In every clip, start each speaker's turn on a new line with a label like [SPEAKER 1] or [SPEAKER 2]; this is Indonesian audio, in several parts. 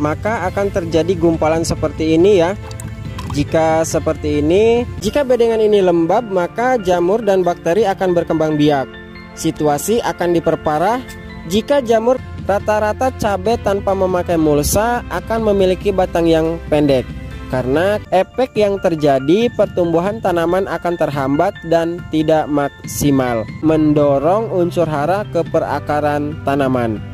[SPEAKER 1] maka akan terjadi gumpalan seperti ini ya. Jika seperti ini, jika bedengan ini lembab, maka jamur dan bakteri akan berkembang biak. Situasi akan diperparah jika jamur. Rata-rata cabai tanpa memakai mulsa akan memiliki batang yang pendek. Karena efek yang terjadi, pertumbuhan tanaman akan terhambat dan tidak maksimal, mendorong unsur hara ke perakaran tanaman.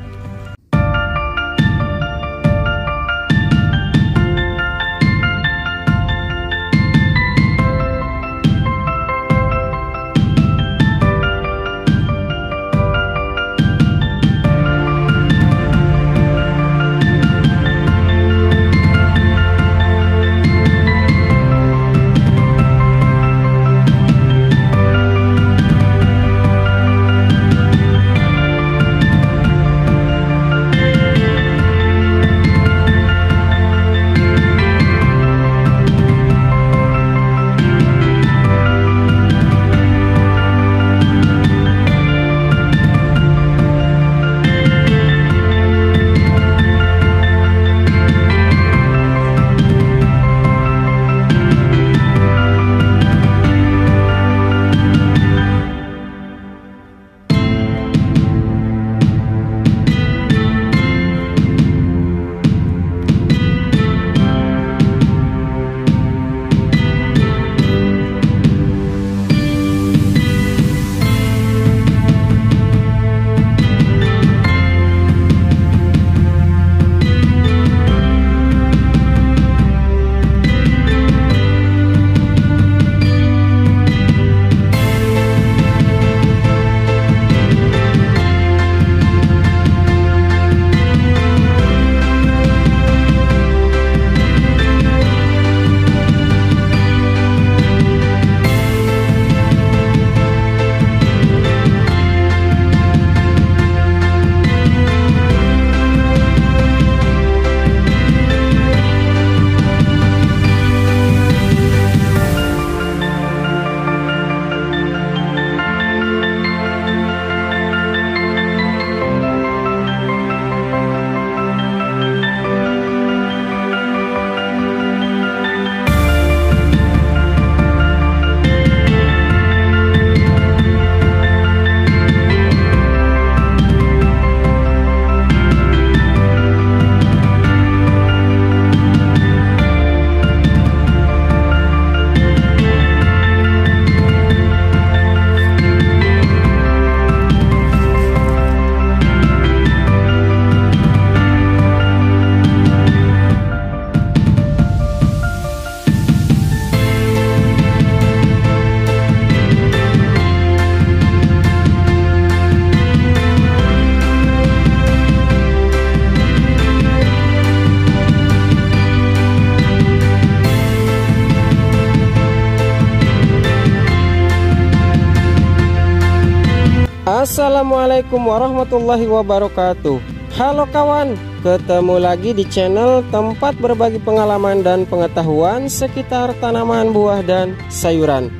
[SPEAKER 1] Assalamualaikum warahmatullahi wabarakatuh. Halo kawan, ketemu lagi di channel tempat berbagi pengalaman dan pengetahuan sekitar tanaman buah dan sayuran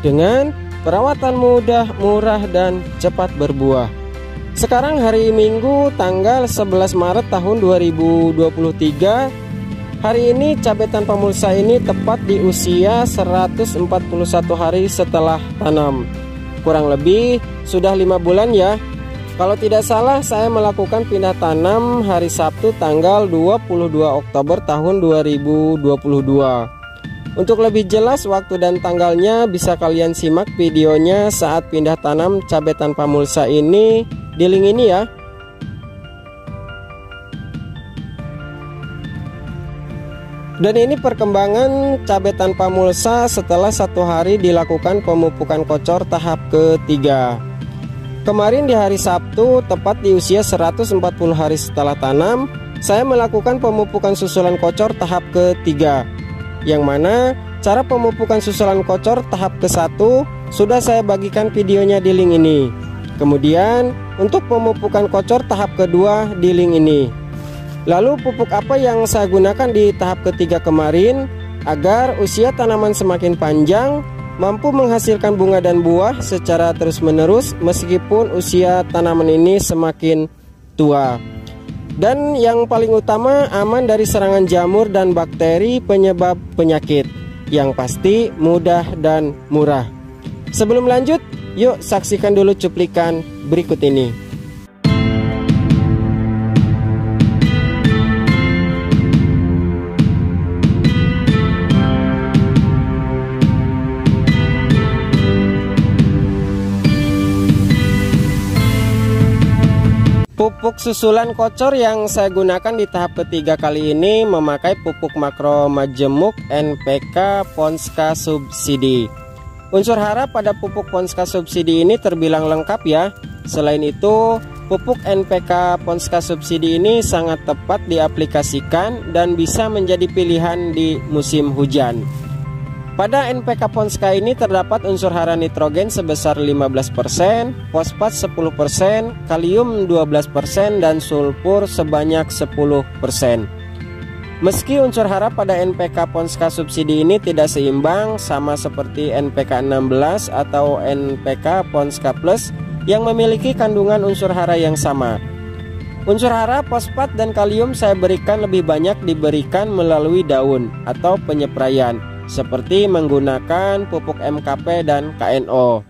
[SPEAKER 1] dengan perawatan mudah, murah, dan cepat berbuah. Sekarang hari Minggu tanggal 11 Maret tahun 2023. Hari ini cabai tanpa mulsa ini tepat di usia 141 hari setelah tanam. Kurang lebih sudah 5 bulan ya. Kalau tidak salah saya melakukan pindah tanam hari Sabtu tanggal 22 Oktober tahun 2022. Untuk lebih jelas waktu dan tanggalnya bisa kalian simak videonya saat pindah tanam cabai tanpa mulsa ini di link ini ya. Dan ini perkembangan cabai tanpa mulsa setelah 1 hari dilakukan pemupukan kocor tahap ketiga. Kemarin di hari Sabtu, tepat di usia 140 hari setelah tanam, saya melakukan pemupukan susulan kocor tahap ketiga. Yang mana cara pemupukan susulan kocor tahap ke-1 sudah saya bagikan videonya di link ini. Kemudian untuk pemupukan kocor tahap kedua di link ini. Lalu pupuk apa yang saya gunakan di tahap ketiga kemarin agar usia tanaman semakin panjang, mampu menghasilkan bunga dan buah secara terus-menerus meskipun usia tanaman ini semakin tua. Dan yang paling utama, aman dari serangan jamur dan bakteri penyebab penyakit. Yang pasti mudah dan murah. Sebelum lanjut, yuk saksikan dulu cuplikan berikut ini. Pupuk susulan kocor yang saya gunakan di tahap ketiga kali ini memakai pupuk makro majemuk NPK Ponska subsidi. Unsur hara pada pupuk Ponska subsidi ini terbilang lengkap ya. Selain itu, pupuk NPK Ponska subsidi ini sangat tepat diaplikasikan dan bisa menjadi pilihan di musim hujan. Pada NPK Ponska ini terdapat unsur hara nitrogen sebesar 15%, fosfat 10%, kalium 12%, dan sulfur sebanyak 10%. Meski unsur hara pada NPK Ponska subsidi ini tidak seimbang sama seperti NPK 16 atau NPK Ponska Plus yang memiliki kandungan unsur hara yang sama. Unsur hara, fosfat, dan kalium saya berikan lebih banyak diberikan melalui daun atau penyepraian, seperti menggunakan pupuk MKP dan KNO.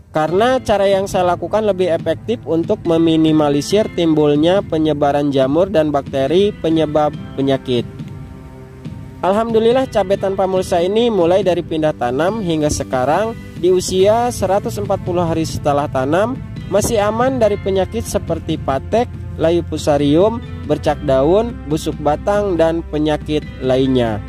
[SPEAKER 1] Karena cara yang saya lakukan lebih efektif untuk meminimalisir timbulnya penyebaran jamur dan bakteri penyebab penyakit. Alhamdulillah cabai tanpa mulsa ini mulai dari pindah tanam hingga sekarang di usia 140 hari setelah tanam masih aman dari penyakit seperti patek, layu fusarium, bercak daun, busuk batang, dan penyakit lainnya.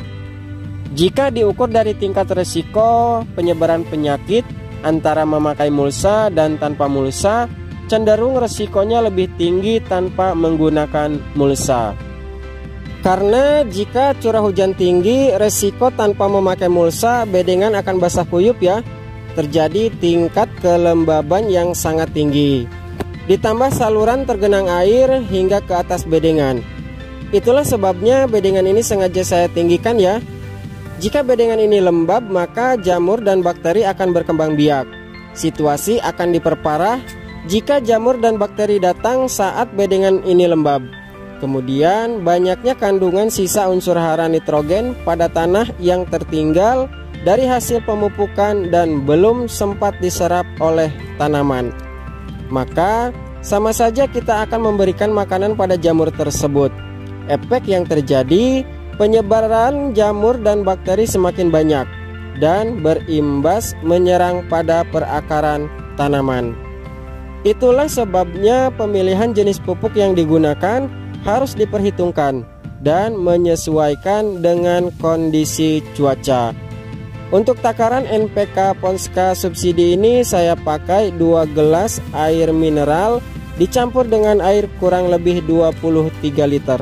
[SPEAKER 1] Jika diukur dari tingkat resiko penyebaran penyakit antara memakai mulsa dan tanpa mulsa, cenderung resikonya lebih tinggi tanpa menggunakan mulsa. Karena jika curah hujan tinggi, resiko tanpa memakai mulsa bedengan akan basah kuyup ya. Terjadi tingkat kelembaban yang sangat tinggi. Ditambah saluran tergenang air hingga ke atas bedengan. Itulah sebabnya bedengan ini sengaja saya tinggikan ya. Jika bedengan ini lembab, maka jamur dan bakteri akan berkembang biak. Situasi akan diperparah jika jamur dan bakteri datang saat bedengan ini lembab. Kemudian, banyaknya kandungan sisa unsur hara nitrogen pada tanah yang tertinggal dari hasil pemupukan dan belum sempat diserap oleh tanaman. Maka, sama saja kita akan memberikan makanan pada jamur tersebut. Efek yang terjadi, penyebaran jamur dan bakteri semakin banyak dan berimbas menyerang pada perakaran tanaman. Itulah sebabnya pemilihan jenis pupuk yang digunakan harus diperhitungkan dan menyesuaikan dengan kondisi cuaca. Untuk takaran NPK Ponska subsidi ini saya pakai 2 gelas air mineral dicampur dengan air kurang lebih 23 liter.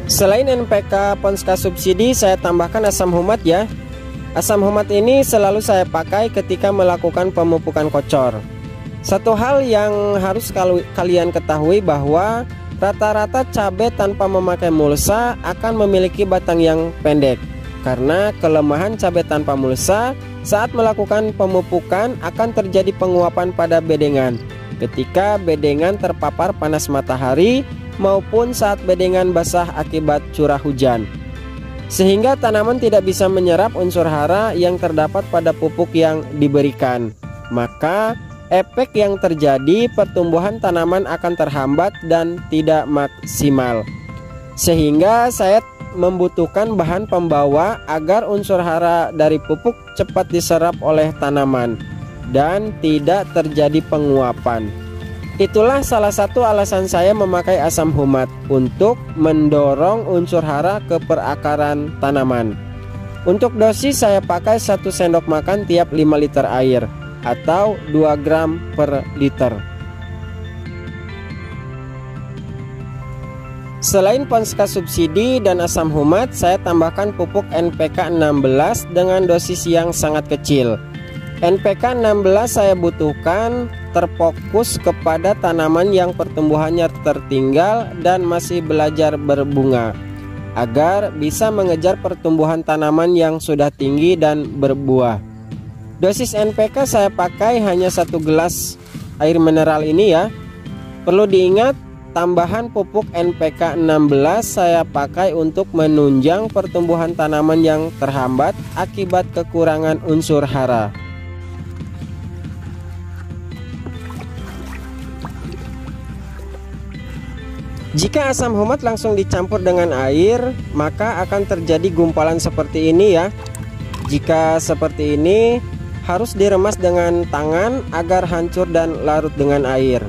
[SPEAKER 1] Selain NPK Ponska subsidi, saya tambahkan asam humat ya. Asam humat ini selalu saya pakai ketika melakukan pemupukan kocor. Satu hal yang harus kalian ketahui bahwa rata-rata cabai tanpa memakai mulsa akan memiliki batang yang pendek. Karena kelemahan cabai tanpa mulsa, saat melakukan pemupukan akan terjadi penguapan pada bedengan ketika bedengan terpapar panas matahari maupun saat bedengan basah akibat curah hujan, sehingga tanaman tidak bisa menyerap unsur hara yang terdapat pada pupuk yang diberikan. Maka efek yang terjadi, pertumbuhan tanaman akan terhambat dan tidak maksimal, sehingga saya membutuhkan bahan pembawa agar unsur hara dari pupuk cepat diserap oleh tanaman dan tidak terjadi penguapan. Itulah salah satu alasan saya memakai asam humat untuk mendorong unsur hara ke perakaran tanaman. Untuk dosis saya pakai 1 sendok makan tiap 5 liter air atau 2 gram per liter. Selain Ponska subsidi dan asam humat, saya tambahkan pupuk NPK 16 dengan dosis yang sangat kecil. NPK 16 saya butuhkan terfokus kepada tanaman yang pertumbuhannya tertinggal dan masih belajar berbunga, agar bisa mengejar pertumbuhan tanaman yang sudah tinggi dan berbuah. Dosis NPK saya pakai hanya 1 gelas air mineral ini ya. Perlu diingat, tambahan pupuk NPK 16 saya pakai untuk menunjang pertumbuhan tanaman yang terhambat akibat kekurangan unsur hara. Jika asam humat langsung dicampur dengan air, maka akan terjadi gumpalan seperti ini ya. Jika seperti ini, harus diremas dengan tangan agar hancur dan larut dengan air.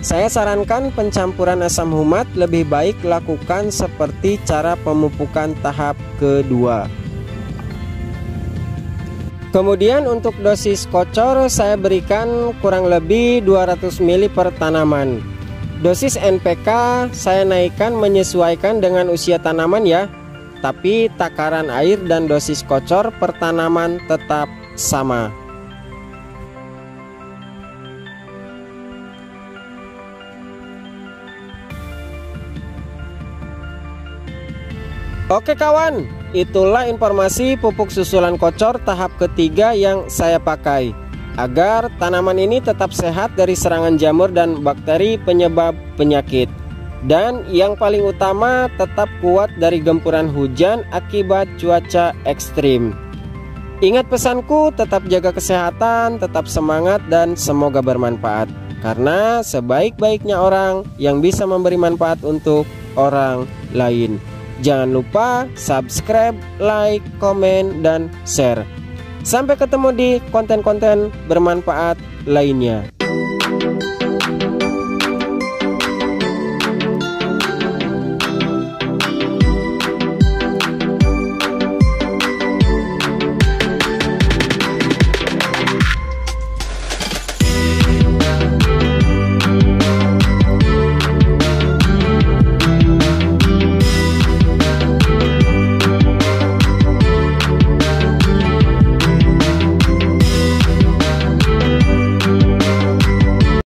[SPEAKER 1] Saya sarankan pencampuran asam humat lebih baik lakukan seperti cara pemupukan tahap kedua. Kemudian untuk dosis kocor saya berikan kurang lebih 200 ml per tanaman. Dosis NPK saya naikkan menyesuaikan dengan usia tanaman ya. Tapi takaran air dan dosis kocor per tanaman tetap sama. Oke kawan, itulah informasi pupuk susulan kocor tahap ketiga yang saya pakai agar tanaman ini tetap sehat dari serangan jamur dan bakteri penyebab penyakit. Dan yang paling utama tetap kuat dari gempuran hujan akibat cuaca ekstrim. Ingat pesanku, tetap jaga kesehatan, tetap semangat dan semoga bermanfaat. Karena sebaik-baiknya orang yang bisa memberi manfaat untuk orang lain. Jangan lupa subscribe, like, komen, dan share. Sampai ketemu di konten-konten bermanfaat lainnya.